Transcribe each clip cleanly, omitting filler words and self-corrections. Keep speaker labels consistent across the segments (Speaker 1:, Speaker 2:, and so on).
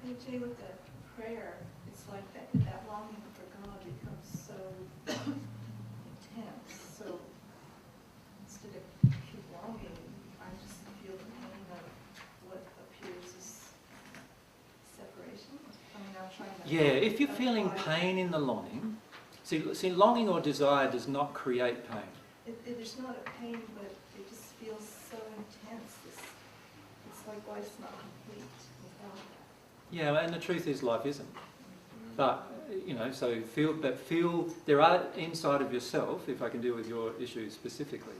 Speaker 1: think, Jay, with the prayer, it's like that longing for God becomes so intense. So instead of keep longing, I just feel the pain of what appears as separation. I mean, I'm trying to...
Speaker 2: Yeah, if you're feeling pain in the longing, see, longing or desire does not create pain.
Speaker 1: There's not a pain, but it just feels so intense. It's like life's not complete without that.
Speaker 2: Yeah, and the truth is life isn't. But, you know, so feel, there are inside of yourself, if I can deal with your issue specifically,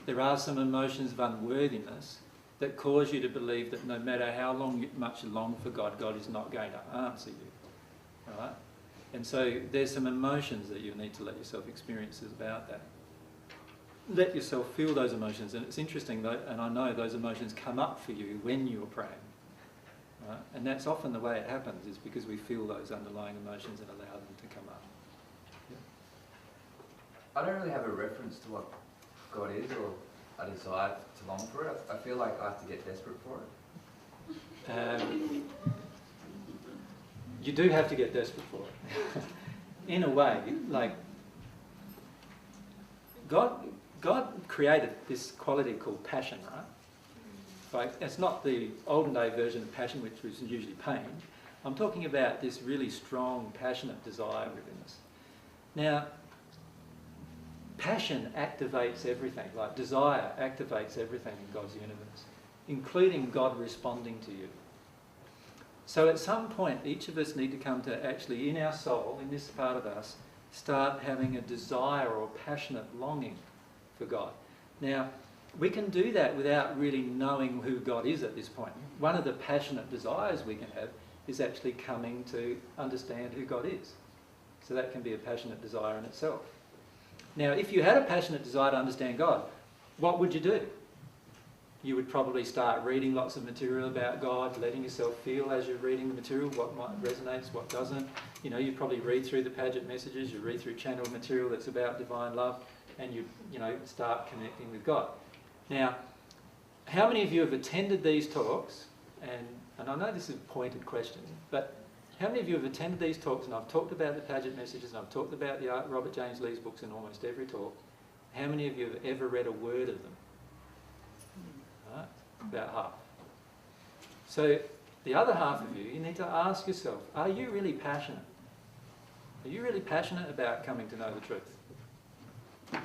Speaker 2: there are some emotions of unworthiness that cause you to believe that no matter how much you long for God, God is not going to answer you. Right? And so there's some emotions that you need to let yourself experience about that. Let yourself feel those emotions, and it's interesting though, and I know those emotions come up for you when you're praying. Right? And that's often the way it happens, is because we feel those underlying emotions and allow them to come up. Yeah.
Speaker 3: I don't really have a reference to what God is or a desire to long for it. I feel like I have to get desperate for it.
Speaker 2: You do have to get desperate for it. In a way, like God created this quality called passion, right? Like, it's not the olden day version of passion, which was usually pain. I'm talking about this really strong, passionate desire within us. Now, passion activates everything, like desire activates everything in God's universe, including God responding to you. So at some point, each of us need to come to actually, in our soul, in this part of us, start having a desire or passionate longing for God. Now, we can do that without really knowing who God is at this point. One of the passionate desires we can have is actually coming to understand who God is. So that can be a passionate desire in itself. Now, if you had a passionate desire to understand God, what would you do? You would probably start reading lots of material about God, letting yourself feel as you're reading the material, what resonates, what doesn't. You know, you probably read through the Paget messages, you read through channeled material that's about divine love, and you start connecting with God. Now, how many of you have attended these talks, and I know this is a pointed question, but how many of you have attended these talks, and I've talked about the Paget messages, and I've talked about the Robert James Lee's books in almost every talk, how many of you have ever read a word of them? Right? About half. So the other half of you need to ask yourself, are you really passionate? Are you really passionate about coming to know the truth?
Speaker 3: Not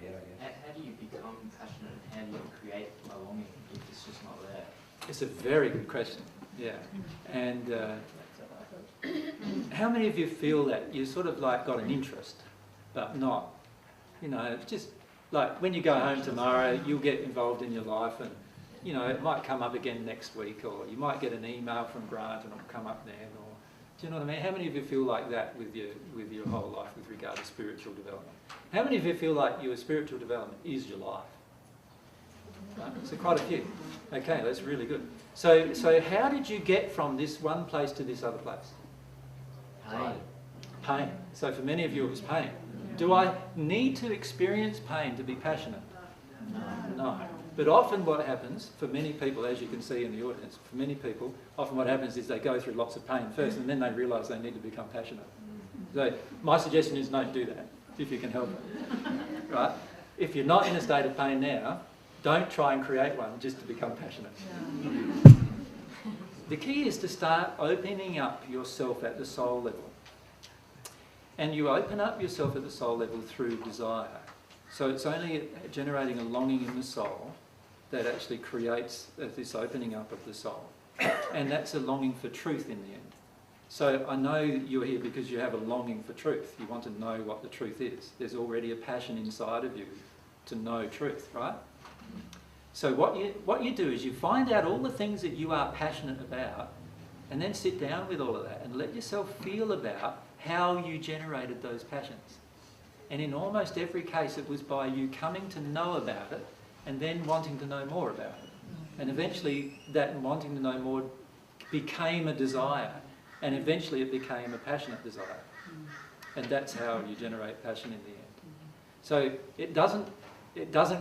Speaker 3: yet, I guess.
Speaker 4: How do you become passionate? How do you create a longing if it's just not there?
Speaker 2: It's a very good question, yeah. And how many of you feel that you sort of like got an interest, but not, you know, just like when you go home tomorrow, you'll get involved in your life and, you know, it might come up again next week, or you might get an email from Grant and it'll come up then, or, do you know what I mean? How many of you feel like that with your whole life with regard to spiritual development? How many of you feel like your spiritual development is your life? Right? So quite a few. Okay, that's really good. So how did you get from this one place to this other place?
Speaker 4: Pain.
Speaker 2: Pain. So for many of you it was pain. Do I need to experience pain to be passionate? No. But often what happens, for many people, as you can see in the audience, for many people, often what happens is they go through lots of pain first and then they realise they need to become passionate. So my suggestion is don't do that, if you can help it. Right? If you're not in a state of pain now, don't try and create one just to become passionate. The key is to start opening up yourself at the soul level. And you open up yourself at the soul level through desire. So it's only generating a longing in the soul that actually creates this opening up of the soul. And that's a longing for truth in the end. So I know you're here because you have a longing for truth. You want to know what the truth is. There's already a passion inside of you to know truth, right? So what you do is you find out all the things that you are passionate about, and then sit down with all of that and let yourself feel about how you generated those passions. And in almost every case it was by you coming to know about it and then wanting to know more about it. And eventually that wanting to know more became a desire, and eventually it became a passionate desire. And that's how you generate passion in the end. So it doesn't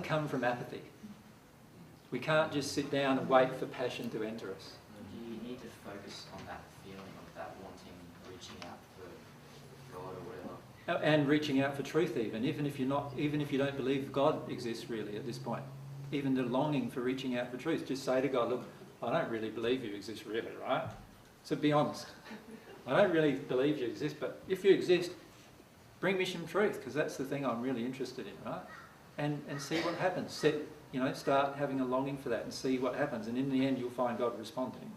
Speaker 2: come from apathy. We can't just sit down and wait for passion to enter us.
Speaker 4: focus on that feeling of that wanting, reaching out for God or whatever.
Speaker 2: And reaching out for truth even if you don't believe God exists really at this point. Even the longing for reaching out for truth. Just say to God, look, I don't really believe you exist really, right? So be honest. I don't really believe you exist, but if you exist, bring me some truth, because that's the thing I'm really interested in, right? And see what happens. Start having a longing for that and see what happens. And in the end, you'll find God responding.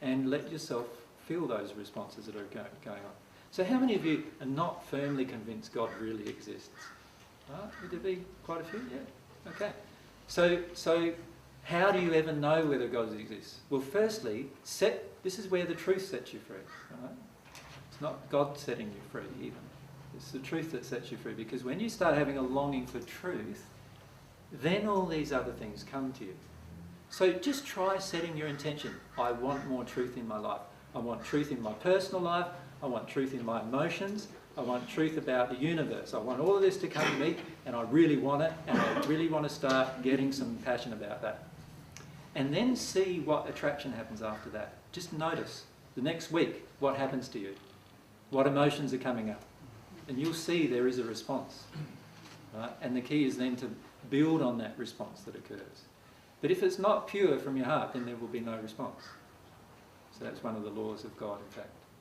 Speaker 2: And let yourself feel those responses that are going on. So how many of you are not firmly convinced God really exists? Right? Would there be quite a few? Yeah. Okay. So how do you ever know whether God exists? Well, firstly, this is where the truth sets you free. Right? It's not God setting you free even. It's the truth that sets you free, because when you start having a longing for truth, then all these other things come to you. So just try setting your intention. I want more truth in my life. I want truth in my personal life. I want truth in my emotions. I want truth about the universe. I want all of this to come to me, and I really want it, and I really want to start getting some passion about that. And then see what attraction happens after that. Just notice the next week what happens to you. What emotions are coming up. And you'll see there is a response. Right? And the key is then to build on that response that occurs. But if it's not pure from your heart, then there will be no response. So that's one of the laws of God, in fact.